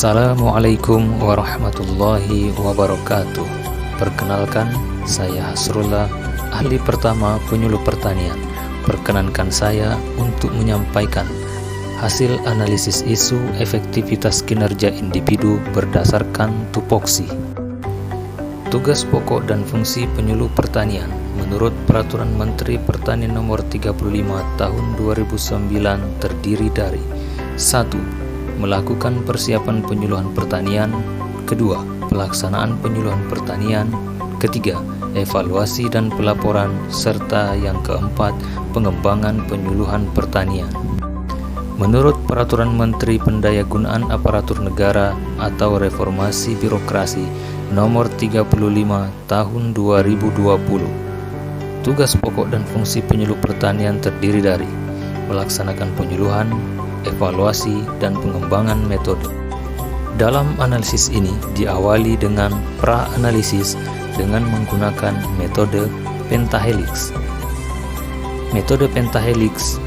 Assalamualaikum warahmatullahi wabarakatuh. Perkenalkan, saya Hasrullah, ahli pertama penyuluh pertanian. Perkenankan saya untuk menyampaikan hasil analisis isu efektivitas kinerja individu berdasarkan tupoksi. Tugas pokok dan fungsi penyuluh pertanian menurut Peraturan Menteri Pertanian Nomor 35 Tahun 2009 terdiri dari 1. Melakukan persiapan penyuluhan pertanian. 2. Pelaksanaan penyuluhan pertanian. 3. Evaluasi dan pelaporan, serta yang keempat, pengembangan penyuluhan pertanian. Menurut Peraturan Menteri Pendayagunaan Aparatur Negara atau Reformasi Birokrasi Nomor 35 Tahun 2020, tugas pokok dan fungsi penyuluh pertanian terdiri dari melaksanakan penyuluhan, evaluasi, dan pengembangan metode. Dalam analisis ini diawali dengan pra-analisis dengan menggunakan metode pentahelix. Metode pentahelix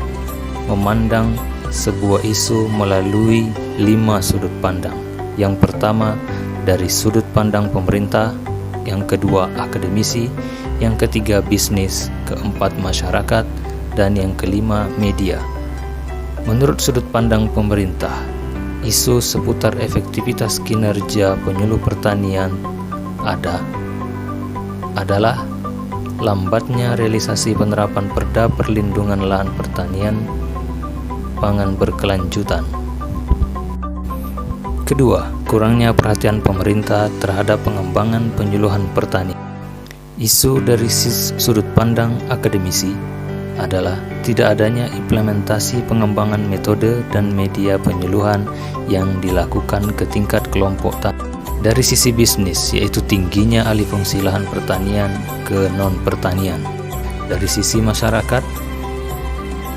memandang sebuah isu melalui 5 sudut pandang. Yang pertama, dari sudut pandang pemerintah, yang kedua akademisi, yang ketiga bisnis, keempat masyarakat, dan yang kelima media. Menurut sudut pandang pemerintah, isu seputar efektivitas kinerja penyuluh pertanian adalah lambatnya realisasi penerapan Perda Perlindungan Lahan Pertanian Pangan Berkelanjutan. Kedua, kurangnya perhatian pemerintah terhadap pengembangan penyuluhan pertanian. Isu dari sudut pandang akademisi adalah tidak adanya implementasi pengembangan metode dan media penyuluhan yang dilakukan ke tingkat kelompok tani. Dari sisi bisnis, yaitu tingginya alih fungsi lahan pertanian ke non-pertanian. Dari sisi masyarakat,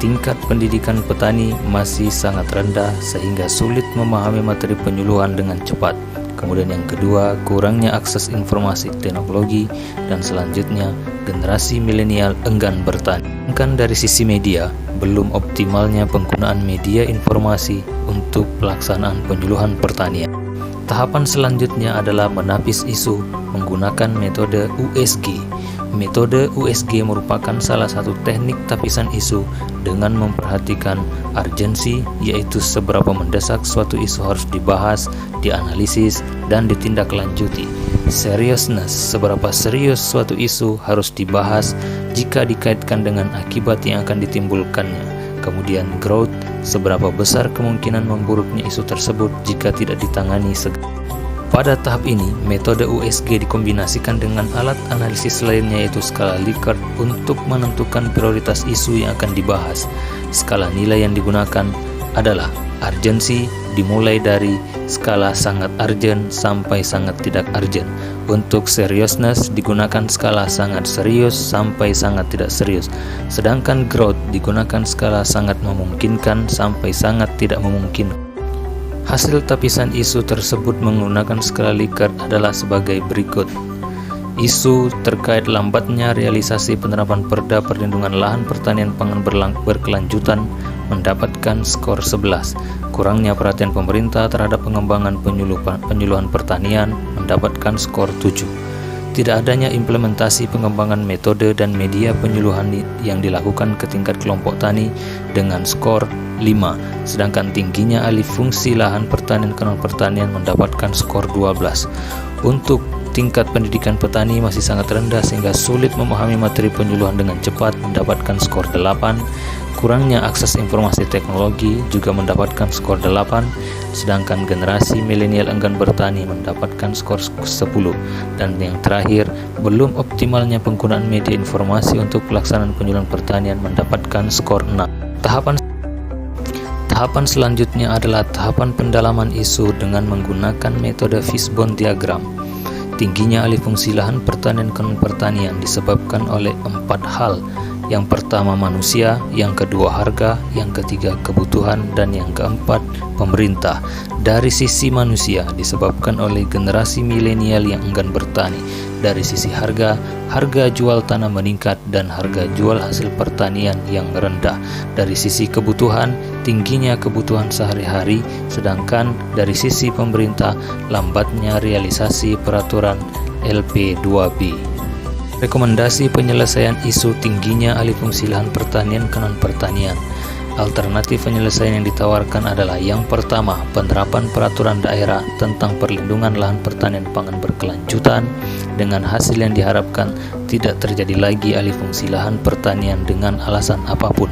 tingkat pendidikan petani masih sangat rendah sehingga sulit memahami materi penyuluhan dengan cepat. Kemudian yang kedua, kurangnya akses informasi teknologi, dan selanjutnya generasi milenial enggan bertani. Sedangkan dari sisi media, belum optimalnya penggunaan media informasi untuk pelaksanaan penyuluhan pertanian. Tahapan selanjutnya adalah menapis isu menggunakan metode USG. Metode USG merupakan salah satu teknik tapisan isu dengan memperhatikan urgensi, yaitu seberapa mendesak suatu isu harus dibahas, dianalisis, dan ditindaklanjuti. Seriousness, seberapa serius suatu isu harus dibahas jika dikaitkan dengan akibat yang akan ditimbulkannya. Kemudian growth, seberapa besar kemungkinan memburuknya isu tersebut jika tidak ditangani segera. Pada tahap ini, metode USG dikombinasikan dengan alat analisis lainnya, yaitu skala Likert, untuk menentukan prioritas isu yang akan dibahas. Skala nilai yang digunakan adalah urgensi, dimulai dari skala sangat urgent sampai sangat tidak urgent. Untuk seriousness digunakan skala sangat serius sampai sangat tidak serius. Sedangkan growth digunakan skala sangat memungkinkan sampai sangat tidak memungkinkan. Hasil tapisan isu tersebut menggunakan skala Likert adalah sebagai berikut. Isu terkait lambatnya realisasi penerapan Perda Perlindungan Lahan Pertanian Pangan Berkelanjutan mendapatkan skor 11. Kurangnya perhatian pemerintah terhadap pengembangan penyuluhan pertanian mendapatkan skor 7. Tidak adanya implementasi pengembangan metode dan media penyuluhan yang dilakukan ke tingkat kelompok tani dengan skor 5. Sedangkan tingginya alih fungsi lahan pertanian ke non-pertanian mendapatkan skor 12. Untuk tingkat pendidikan petani masih sangat rendah sehingga sulit memahami materi penyuluhan dengan cepat, mendapatkan skor 8. Kurangnya akses informasi teknologi juga mendapatkan skor 8, sedangkan generasi milenial enggan bertani mendapatkan skor 10. Dan yang terakhir, belum optimalnya penggunaan media informasi untuk pelaksanaan penyuluhan pertanian mendapatkan skor 6. Tahapan selanjutnya adalah tahapan pendalaman isu dengan menggunakan metode fishbone diagram. Tingginya alih fungsi lahan pertanian ke non-pertanian disebabkan oleh 4 hal. Yang pertama manusia, yang kedua harga, yang ketiga kebutuhan, dan yang keempat pemerintah. Dari sisi manusia disebabkan oleh generasi milenial yang enggan bertani. Dari sisi harga, harga jual tanah meningkat dan harga jual hasil pertanian yang rendah. Dari sisi kebutuhan, tingginya kebutuhan sehari-hari, sedangkan dari sisi pemerintah, lambatnya realisasi peraturan LP2B. Rekomendasi penyelesaian isu tingginya alih fungsi lahan pertanian ke non-pertanian. Alternatif penyelesaian yang ditawarkan adalah yang pertama, penerapan peraturan daerah tentang perlindungan lahan pertanian pangan berkelanjutan dengan hasil yang diharapkan tidak terjadi lagi alih fungsi lahan pertanian dengan alasan apapun.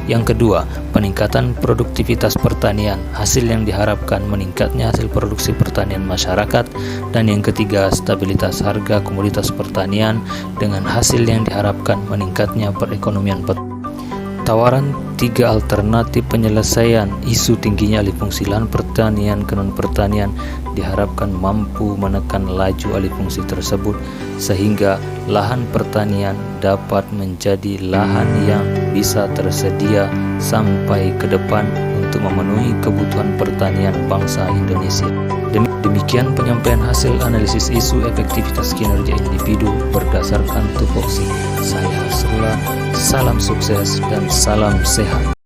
Yang kedua, peningkatan produktivitas pertanian, hasil yang diharapkan meningkatnya hasil produksi pertanian masyarakat. Dan yang ketiga, stabilitas harga komoditas pertanian dengan hasil yang diharapkan meningkatnya perekonomian petani. Tawaran 3 alternatif penyelesaian isu tingginya alih fungsi lahan pertanian ke non-pertanian diharapkan mampu menekan laju alih fungsi tersebut sehingga lahan pertanian dapat menjadi lahan yang bisa tersedia sampai ke depan untuk memenuhi kebutuhan pertanian bangsa Indonesia. Demikian penyampaian hasil analisis isu efektivitas kinerja individu berdasarkan tupoksi. Saya Hasrullah, salam sukses dan salam sehat.